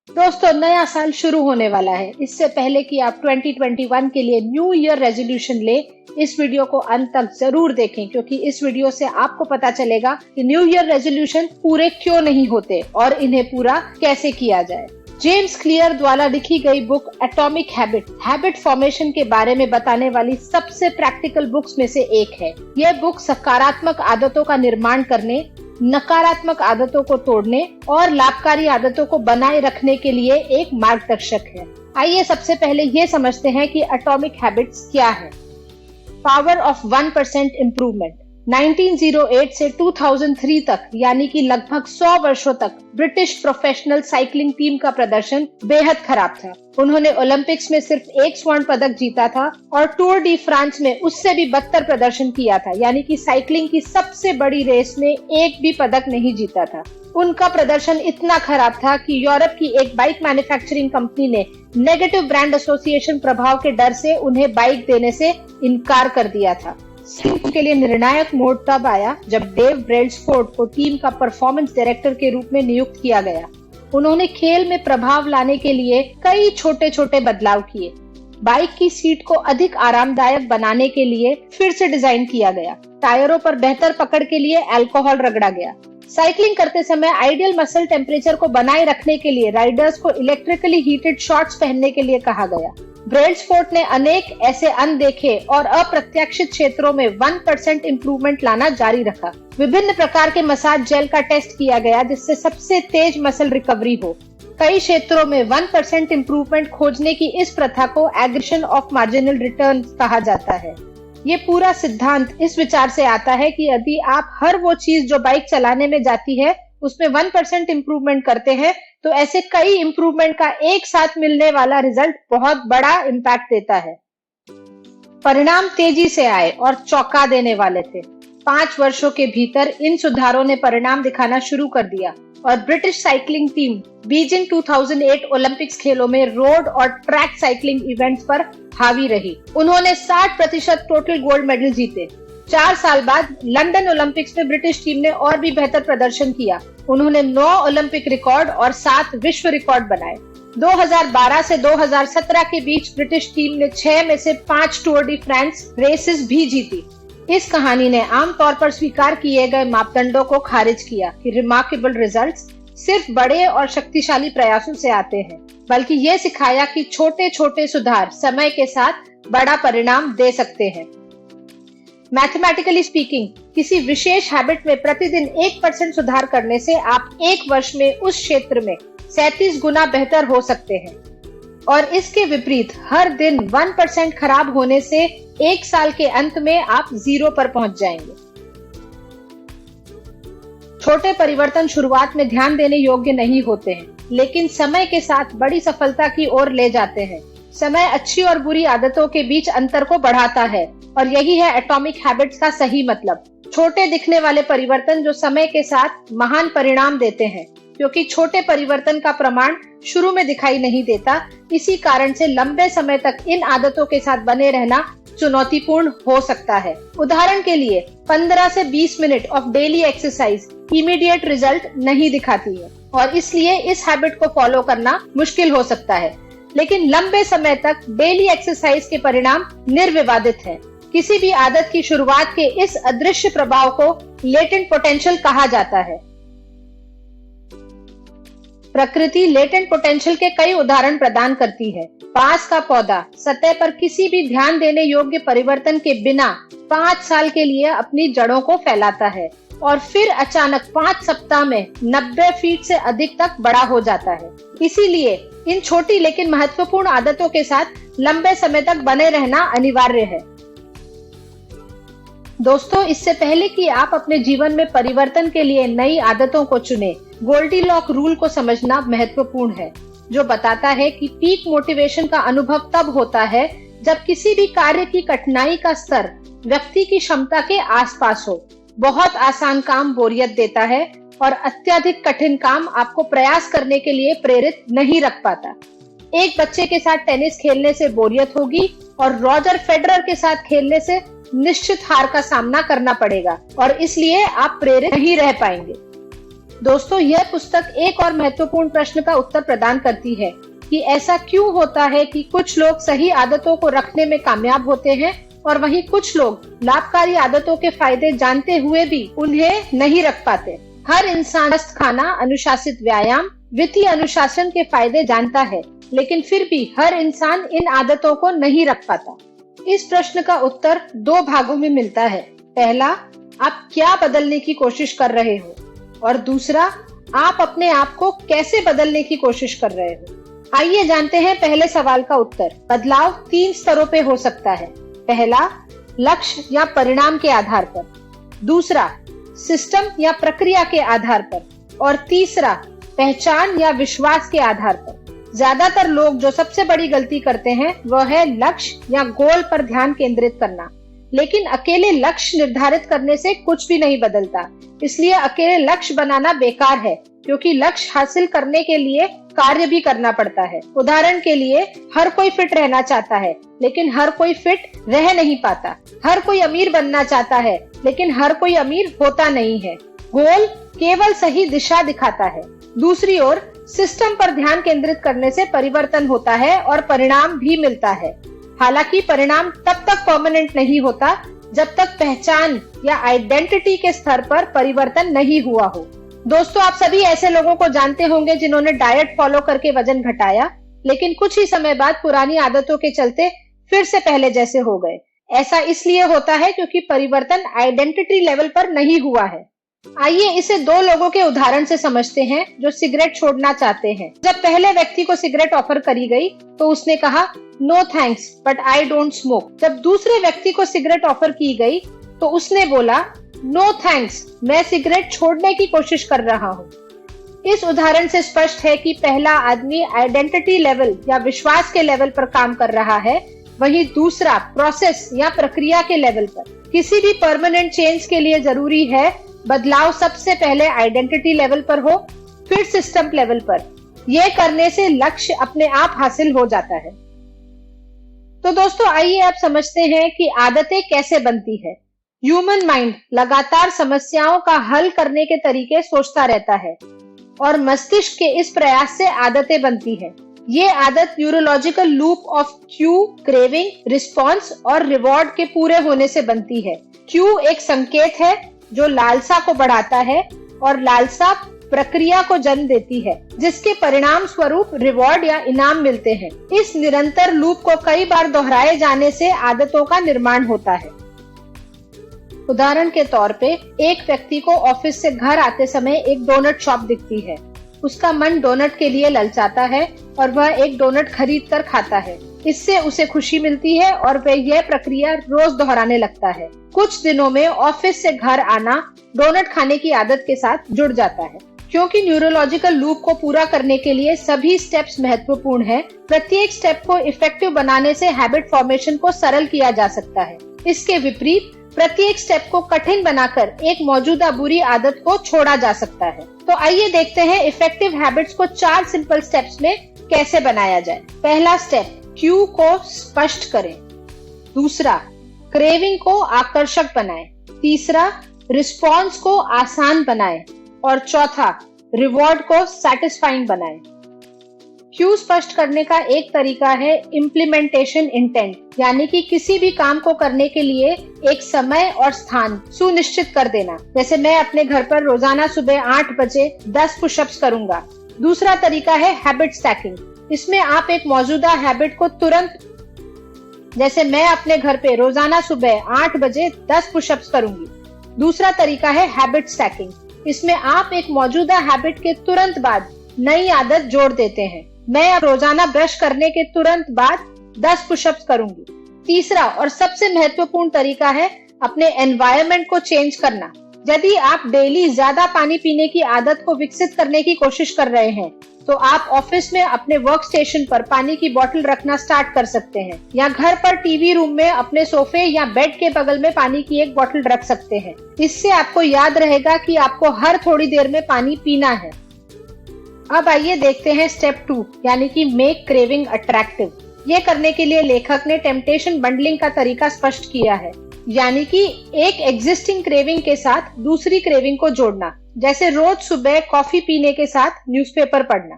दोस्तों, नया साल शुरू होने वाला है। इससे पहले कि आप 2021 के लिए न्यू ईयर रेजोल्यूशन ले, इस वीडियो को अंत तक जरूर देखें, क्योंकि इस वीडियो से आपको पता चलेगा कि न्यू ईयर रेजोल्यूशन पूरे क्यों नहीं होते और इन्हें पूरा कैसे किया जाए। जेम्स क्लियर द्वारा लिखी गई बुक एटॉमिक हैबिट फॉर्मेशन के बारे में बताने वाली सबसे प्रैक्टिकल बुक्स में से एक है। यह बुक सकारात्मक आदतों का निर्माण करने, नकारात्मक आदतों को तोड़ने और लाभकारी आदतों को बनाए रखने के लिए एक मार्गदर्शक है। आइए सबसे पहले ये समझते हैं कि एटॉमिक हैबिट्स क्या है। Power of 1% improvement. 1908 से 2003 तक, यानी कि लगभग 100 वर्षों तक, ब्रिटिश प्रोफेशनल साइकिलिंग टीम का प्रदर्शन बेहद खराब था। उन्होंने ओलंपिक्स में सिर्फ एक स्वर्ण पदक जीता था और टूर डी फ्रांस में उससे भी बदतर प्रदर्शन किया था, यानी कि साइकिलिंग की सबसे बड़ी रेस में एक भी पदक नहीं जीता था। उनका प्रदर्शन इतना खराब था कि यूरोप की एक बाइक मैन्युफैक्चरिंग कंपनी ने नेगेटिव ब्रांड एसोसिएशन प्रभाव के डर से उन्हें बाइक देने से इनकार कर दिया था। के लिए निर्णायक मोड़ तब आया जब डेव ब्रेल्सफोर्ड को टीम का परफॉर्मेंस डायरेक्टर के रूप में नियुक्त किया गया। उन्होंने खेल में प्रभाव लाने के लिए कई छोटे छोटे बदलाव किए। बाइक की सीट को अधिक आरामदायक बनाने के लिए फिर से डिजाइन किया गया। टायरों पर बेहतर पकड़ के लिए अल्कोहल रगड़ा गया। साइकिलिंग करते समय आइडियल मसल टेम्परेचर को बनाए रखने के लिए राइडर्स को इलेक्ट्रिकली हीटेड शॉर्ट्स पहनने के लिए कहा गया। ब्रेल्सफोर्ड ने अनेक ऐसे अनदेखे और अप्रत्याशित क्षेत्रों में 1% इम्प्रूवमेंट लाना जारी रखा। विभिन्न प्रकार के मसाज जेल का टेस्ट किया गया जिससे सबसे तेज मसल रिकवरी हो। कई क्षेत्रों में 1% इम्प्रूवमेंट खोजने की इस प्रथा को एग्रेशन ऑफ मार्जिनल रिटर्न कहा जाता है। ये पूरा सिद्धांत इस विचार से आता है कि यदि आप हर वो चीज जो बाइक चलाने में जाती है उसमें 1% इम्प्रूवमेंट करते हैं, तो ऐसे कई इम्प्रूवमेंट का एक साथ मिलने वाला रिजल्ट बहुत बड़ा इम्पैक्ट देता है। परिणाम तेजी से आए और चौंका देने वाले थे। 5 वर्षों के भीतर इन सुधारों ने परिणाम दिखाना शुरू कर दिया और British cycling team Beijing 2008 Olympics खेलों में रोड और ट्रैक साइकिलिंग इवेंट्स पर हावी रही। उन्होंने 60% टोटल गोल्ड मेडल जीते। 4 साल बाद लंदन ओलंपिक्स में ब्रिटिश टीम ने और भी बेहतर प्रदर्शन किया। उन्होंने 9 ओलंपिक रिकॉर्ड और 7 विश्व रिकॉर्ड बनाए। 2012 से 2017 के बीच ब्रिटिश टीम ने 6 में से 5 टूर डी फ्रांस रेसेस भी जीती। इस कहानी ने आमतौर पर स्वीकार किए गए मापदंडों को खारिज किया कि रिमार्केबल रिजल्ट्स सिर्फ बड़े और शक्तिशाली प्रयासों से आते हैं, बल्कि ये सिखाया कि छोटे छोटे सुधार समय के साथ बड़ा परिणाम दे सकते हैं। मैथमेटिकली स्पीकिंग, किसी विशेष हैबिट में प्रतिदिन 1% सुधार करने से आप एक वर्ष में उस क्षेत्र में 37 गुना बेहतर हो सकते हैं, और इसके विपरीत हर दिन 1% खराब होने से एक साल के अंत में आप 0 पर पहुंच जाएंगे। छोटे परिवर्तन शुरुआत में ध्यान देने योग्य नहीं होते हैं, लेकिन समय के साथ बड़ी सफलता की ओर ले जाते हैं। समय अच्छी और बुरी आदतों के बीच अंतर को बढ़ाता है, और यही है एटॉमिक हैबिट्स का सही मतलब। छोटे दिखने वाले परिवर्तन जो समय के साथ महान परिणाम देते हैं, क्योंकि छोटे परिवर्तन का प्रमाण शुरू में दिखाई नहीं देता। इसी कारण से लंबे समय तक इन आदतों के साथ बने रहना चुनौतीपूर्ण हो सकता है। उदाहरण के लिए 15 से 20 minute of daily exercise immediate result नहीं दिखाती है, और इसलिए इस हैबिट को फॉलो करना मुश्किल हो सकता है। लेकिन लंबे समय तक डेली एक्सरसाइज के परिणाम निर्विवादित हैं। किसी भी आदत की शुरुआत के इस अदृश्य प्रभाव को लेटेंट पोटेंशियल कहा जाता है। प्रकृति लेटेंट पोटेंशियल के कई उदाहरण प्रदान करती है। बांस का पौधा सतह पर किसी भी ध्यान देने योग्य परिवर्तन के बिना 5 साल के लिए अपनी जड़ों को फैलाता है, और फिर अचानक 5 सप्ताह में 90 फीट से अधिक तक बड़ा हो जाता है। इसीलिए इन छोटी लेकिन महत्वपूर्ण आदतों के साथ लंबे समय तक बने रहना अनिवार्य है। दोस्तों, इससे पहले कि आप अपने जीवन में परिवर्तन के लिए नई आदतों को चुनें, गोल्डीलॉक रूल को समझना महत्वपूर्ण है, जो बताता है कि पीक मोटिवेशन का अनुभव तब होता है जब किसी भी कार्य की कठिनाई का स्तर व्यक्ति की क्षमता के आसपास हो। बहुत आसान काम बोरियत देता है, और अत्यधिक कठिन काम आपको प्रयास करने के लिए प्रेरित नहीं रख पाता। एक बच्चे के साथ टेनिस खेलने से बोरियत होगी, और रॉजर फेडरर के साथ खेलने से निश्चित हार का सामना करना पड़ेगा, और इसलिए आप प्रेरित नहीं रह पाएंगे। दोस्तों, यह पुस्तक एक और महत्वपूर्ण प्रश्न का उत्तर प्रदान करती है कि ऐसा क्यों होता है कि कुछ लोग सही आदतों को रखने में कामयाब होते हैं और वहीं कुछ लोग लाभकारी आदतों के फायदे जानते हुए भी उन्हें नहीं रख पाते। हर इंसान स्वस्थ खाना, अनुशासित व्यायाम, वित्तीय अनुशासन के फायदे जानता है, लेकिन फिर भी हर इंसान इन आदतों को नहीं रख पाता। इस प्रश्न का उत्तर दो भागों में मिलता है। पहला, आप क्या बदलने की कोशिश कर रहे हो, और दूसरा, आप अपने आप को कैसे बदलने की कोशिश कर रहे हो। आइए जानते हैं पहले सवाल का उत्तर। बदलाव 3 स्तरों पे हो सकता है। पहला, लक्ष्य या परिणाम के आधार पर, दूसरा, सिस्टम या प्रक्रिया के आधार पर, और तीसरा, पहचान या विश्वास के आधार पर। ज्यादातर लोग जो सबसे बड़ी गलती करते हैं वह है लक्ष्य या गोल पर ध्यान केंद्रित करना, लेकिन अकेले लक्ष्य निर्धारित करने से कुछ भी नहीं बदलता। इसलिए अकेले लक्ष्य बनाना बेकार है, क्योंकि लक्ष्य हासिल करने के लिए कार्य भी करना पड़ता है। उदाहरण के लिए, हर कोई फिट रहना चाहता है, लेकिन हर कोई फिट रह नहीं पाता। हर कोई अमीर बनना चाहता है, लेकिन हर कोई अमीर होता नहीं है। गोल केवल सही दिशा दिखाता है। दूसरी ओर, सिस्टम पर ध्यान केंद्रित करने से परिवर्तन होता है और परिणाम भी मिलता है। हालांकि परिणाम तब तक परमानेंट नहीं होता जब तक पहचान या आइडेंटिटी के स्तर पर परिवर्तन नहीं हुआ हो। दोस्तों, आप सभी ऐसे लोगों को जानते होंगे जिन्होंने डाइट फॉलो करके वजन घटाया, लेकिन कुछ ही समय बाद पुरानी आदतों के चलते फिर से पहले जैसे हो गए। ऐसा इसलिए होता है क्योंकि परिवर्तन आइडेंटिटी लेवल पर नहीं हुआ है। आइए इसे 2 लोगों के उदाहरण से समझते हैं जो सिगरेट छोड़ना चाहते हैं। जब पहले व्यक्ति को सिगरेट ऑफर करी गई तो उसने कहा, no thanks but I don't smoke. जब दूसरे व्यक्ति को सिगरेट ऑफर की गई तो उसने बोला, नो थैंक्स, मैं सिगरेट छोड़ने की कोशिश कर रहा हूँ। इस उदाहरण से स्पष्ट है कि पहला आदमी आइडेंटिटी लेवल या विश्वास के लेवल पर काम कर रहा है, वहीं दूसरा प्रोसेस या प्रक्रिया के लेवल पर। किसी भी परमानेंट चेंज के लिए जरूरी है बदलाव सबसे पहले आइडेंटिटी लेवल पर हो, फिर सिस्टम लेवल पर। यह करने से लक्ष्य अपने आप हासिल हो जाता है। तो दोस्तों, आइए आप समझते हैं कि आदतें कैसे बनती है। ह्यूमन माइंड लगातार समस्याओं का हल करने के तरीके सोचता रहता है और मस्तिष्क के इस प्रयास से आदतें बनती है। ये आदत neurological loop of Q, craving, response और रिवॉर्ड के पूरे होने से बनती है। क्यू एक संकेत है जो लालसा को बढ़ाता है और लालसा प्रक्रिया को जन्म देती है, जिसके परिणाम स्वरूप रिवॉर्ड या इनाम मिलते हैं। इस निरंतर लूप को कई बार दोहराए जाने से आदतों का निर्माण होता है। उदाहरण के तौर पे, एक व्यक्ति को ऑफिस से घर आते समय एक डोनट शॉप दिखती है। उसका मन डोनट के लिए ललचाता है और वह एक डोनट खरीद कर खाता है। इससे उसे खुशी मिलती है और वह यह प्रक्रिया रोज दोहराने लगता है। कुछ दिनों में ऑफिस से घर आना डोनट खाने की आदत के साथ जुड़ जाता है। क्योंकि न्यूरोलॉजिकल लूप को पूरा करने के लिए सभी स्टेप्स महत्वपूर्ण है, प्रत्येक स्टेप को इफेक्टिव बनाने से हैबिट फॉर्मेशन को सरल किया जा सकता है। इसके विपरीत प्रत्येक स्टेप को कठिन बनाकर एक मौजूदा बुरी आदत को छोड़ा जा सकता है। तो आइए देखते हैं इफेक्टिव हैबिट्स को 4 सिंपल स्टेप्स में कैसे बनाया जाए। पहला स्टेप, क्यू को स्पष्ट करें। दूसरा, क्रेविंग को आकर्षक बनाएं। तीसरा, रिस्पॉन्स को आसान बनाएं। और चौथा, रिवॉर्ड को सैटिस्फाइंग बनाएं। क्यू स्पष्ट करने का एक तरीका है इम्प्लीमेंटेशन इंटेंट, यानी कि किसी भी काम को करने के लिए एक समय और स्थान सुनिश्चित कर देना। जैसे मैं अपने घर पर रोजाना सुबह 8 बजे 10 पुशअप्स करूंगा। दूसरा तरीका है हैबिट स्टैकिंग। इसमें आप एक मौजूदा हैबिट को तुरंत, जैसे मैं अपने घर पे रोजाना सुबह 8 बजे 10 पुशअप्स करूंगी। दूसरा तरीका है हैबिट स्टैकिंग। इसमें आप एक मौजूदा हैबिट के तुरंत बाद नई आदत जोड़ देते हैं। मैं अब रोजाना ब्रश करने के तुरंत बाद 10 पुशअप्स करूंगी। तीसरा और सबसे महत्वपूर्ण तरीका है अपने एनवायरनमेंट को चेंज करना। यदि आप डेली ज्यादा पानी पीने की आदत को विकसित करने की कोशिश कर रहे हैं, तो आप ऑफिस में अपने वर्क स्टेशन पर पानी की बोतल रखना स्टार्ट कर सकते हैं, या घर पर टीवी रूम में अपने सोफे या बेड के बगल में पानी की एक बोतल रख सकते हैं। इससे आपको याद रहेगा कि आपको हर थोड़ी देर में पानी पीना है। अब आइए देखते हैं स्टेप 2, यानी कि मेक क्रेविंग अट्रैक्टिव। ये करने के लिए लेखक ने टेम्पटेशन बंडलिंग का तरीका स्पष्ट किया है, यानी कि एक एग्जिस्टिंग क्रेविंग के साथ दूसरी क्रेविंग को जोड़ना। जैसे रोज सुबह कॉफी पीने के साथ न्यूज़पेपर पढ़ना।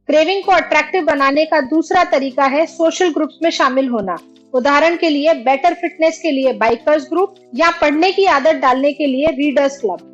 क्रेविंग को अट्रैक्टिव बनाने का दूसरा तरीका है सोशल ग्रुप्स में शामिल होना। उदाहरण के लिए बेटर फिटनेस के लिए बाइकर्स ग्रुप या पढ़ने की आदत डालने के लिए readers club.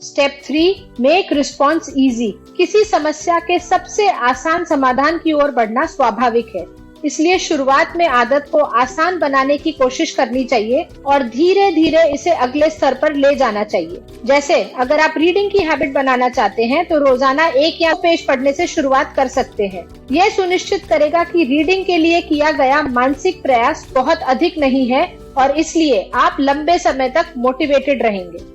Step 3, make response easy. किसी समस्या के सबसे आसान समाधान की ओर बढ़ना स्वाभाविक है, इसलिए शुरुआत में आदत को आसान बनाने की कोशिश करनी चाहिए और धीरे धीरे इसे अगले स्तर पर ले जाना चाहिए। जैसे अगर आप रीडिंग की हैबिट बनाना चाहते हैं तो रोजाना 1 या 2 पेज पढ़ने से शुरुआत कर सकते हैं। यह सुनिश्चित करेगा कि रीडिंग के लिए किया गया मानसिक प्रयास बहुत अधिक नहीं है और इसलिए आप लंबे समय तक मोटिवेटेड रहेंगे।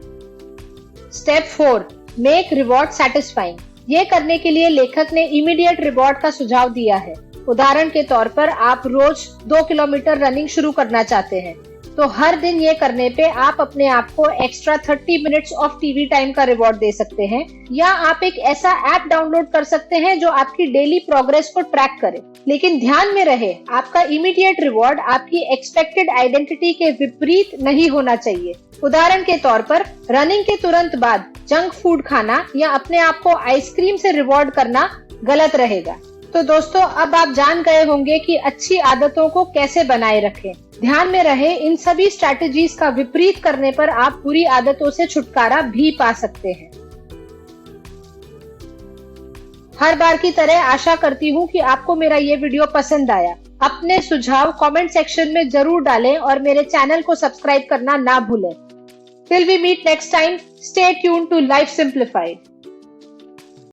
Step 4, make reward satisfying. ये करने के लिए लेखक ने इमीडिएट रिवॉर्ड का सुझाव दिया है। उदाहरण के तौर पर आप रोज 2 किलोमीटर रनिंग शुरू करना चाहते हैं, तो हर दिन ये करने पे आप अपने आप को extra 30 minutes of TV time का रिवॉर्ड दे सकते हैं, या आप एक ऐसा ऐप डाउनलोड कर सकते हैं जो आपकी डेली प्रोग्रेस को ट्रैक करे। लेकिन ध्यान में रहे, आपका इमीडिएट रिवॉर्ड आपकी एक्सपेक्टेड आइडेंटिटी के विपरीत नहीं होना चाहिए। उदाहरण के तौर पर रनिंग के तुरंत बाद जंक फूड खाना या अपने आप को आइसक्रीम से रिवॉर्ड करना गलत रहेगा। तो दोस्तों, अब आप जान गए होंगे कि अच्छी आदतों को कैसे बनाए रखें। ध्यान में रहे, इन सभी स्ट्रैटेजीज का विपरीत करने पर आप बुरी आदतों से छुटकारा भी पा सकते हैं। हर बार की तरह आशा करती हूँ कि आपको मेरा ये वीडियो पसंद आया। अपने सुझाव कमेंट सेक्शन में जरूर डालें और मेरे चैनल को सब्सक्राइब करना ना भूलें। Till we meet next time, stay tuned to Life Simplified.